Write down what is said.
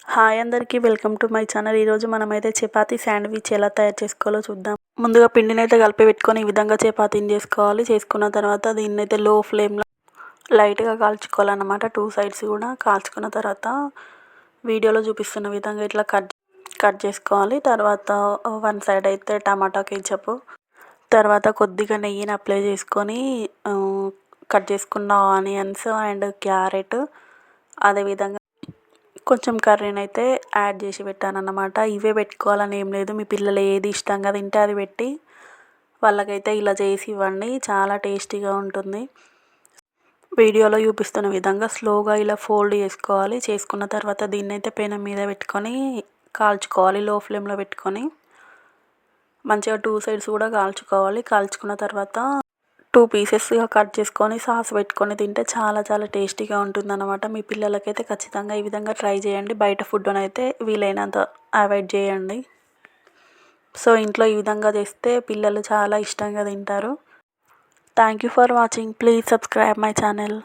Hi అందరికీ welcome to my channel. ఈరోజు మనమైతే చపాతీ శాండ్విచ్ ఎలా తయారు చేసుకోవాలో చూద్దాం. ముందుగా పిండినైతే కలిపి పెట్టుకొని ఈ విధంగా చపాతీని చేసుకోవాలి. చేసుకున్న తర్వాత దీన్నైతే లో ఫ్లేమ్లో లైట్గా కాల్చుకోవాలన్నమాట. 2 సైడ్స్ కూడా కాల్చుకున్న తర్వాత వీడియోలో చూపిస్తున్న విధంగా ఇట్లా కట్ చేసుకోవాలి. తర్వాత 1 సైడ్ అయితే టమాటా కెచప్, తర్వాత కొద్దిగా నెయ్యిని అప్లై చేసుకొని కట్ చేసుకున్న ఆనియన్స్ అండ్ క్యారెట్, అదేవిధంగా కొంచెం కర్రీని అయితే యాడ్ చేసి పెట్టానన్నమాట. ఇవే పెట్టుకోవాలని ఏం లేదు, మీ పిల్లలు ఏది ఇష్టంగా తింటే అది పెట్టి వాళ్ళకైతే ఇలా చేసి ఇవ్వండి, చాలా టేస్టీగా ఉంటుంది. వీడియోలో చూపిస్తున్న విధంగా స్లోగా ఇలా ఫోల్డ్ చేసుకోవాలి. చేసుకున్న తర్వాత దీన్ని అయితే పెనం మీద పెట్టుకొని కాల్చుకోవాలి. లో ఫ్లేమ్లో పెట్టుకొని మంచిగా 2 సైడ్స్ కూడా కాల్చుకోవాలి. కాల్చుకున్న తర్వాత 2 పీసెస్గా కట్ చేసుకొని సాస్ పెట్టుకొని తింటే చాలా చాలా టేస్టీగా ఉంటుందన్నమాట. మీ పిల్లలకైతే ఖచ్చితంగా ఈ విధంగా ట్రై చేయండి. బయట ఫుడ్ని అయితే వీలైనంత అవాయిడ్ చేయండి. సో ఇంట్లో ఈ విధంగా చేస్తే పిల్లలు చాలా ఇష్టంగా తింటారు. Thank you for watching. Please subscribe my channel.